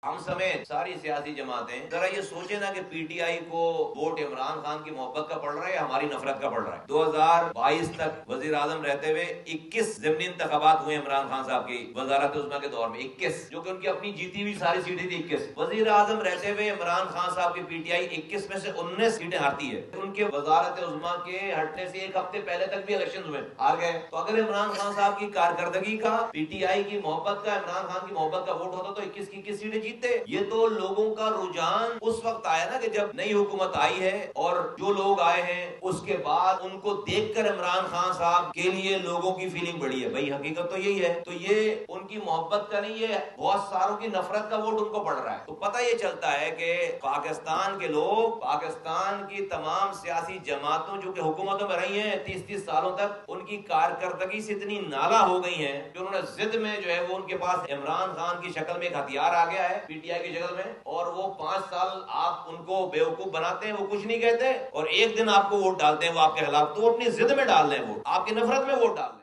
ہم سمیت ساری سیاسی جماعتیں ذرا یہ سوچیں نا کہ پی ٹی آئی کو ووٹ عمران خان کی محبت کا پڑ رہا ہے یا ہماری نفرت کا پڑ رہا ہے؟ 2022 تک وزیر اعظم رہتے ہوئے 21 ضمنی انتخابات ہوئے عمران خان صاحب کی وزارت عظمیٰ کے دور میں، 21، جو کہ ان کی اپنی جیتی ہوئی ساری سیٹیں تھی 21۔ وزیر اعظم رہتے ہوئے عمران خان صاحب کی پی ٹی آئی 21 میں سے 19 سیٹیں ہارتی ہے۔ ان کے وزارت عظمیٰ کے ہٹنے سے ایک ہفتے پہلے تک بھی الیکشن ہوئے، ہار گئے۔ تو اگر عمران خان صاحب کی کارکردگی کا، پی ٹی آئی کی محبت کا، عمران خان کی محبت کا ووٹ ہوتا تو 21 کی 21 سیٹیں جیتتے۔ یہ تو لوگوں کا رجحان اس وقت آیا نا کہ جب نئی حکومت آئی ہے اور جو لوگ آئے ہیں اس کے بعد ان کو دیکھ کر عمران خان صاحب کے لیے لوگوں کی فیلنگ بڑی ہے۔ بھائی حقیقت تو یہی ہے۔ تو یہ ان کی محبت کا نہیں، یہ بہت ساروں کی نفرت کا ووٹ ان کو پڑ رہا ہے۔ تو پتہ یہ چلتا ہے کہ پاکستان کے لوگ، پاکستان کی تمام سیاسی جماعتوں جو کہ حکومتوں میں رہی ہیں 30 سالوں تک، ان کی کارکردگی سے اتنی نالا ہو گئی ہیں کہ انہوں نے ضد میں جو ہے وہ ان کے پاس عمران خان کی شکل میں ایک ہتھیار آ گیا ہے پی ٹی آئی کی شکل میں، اور وہ 5 سال آپ ان کو بیوقوف بناتے ہیں، وہ کچھ نہیں کہتے، اور ایک دن آپ کو ووٹ ڈالتے ہیں وہ آپ کے خلاف، تو وہ اپنی ضد میں ڈال دیں ووٹ، آپ کی نفرت میں ووٹ ڈال دیں۔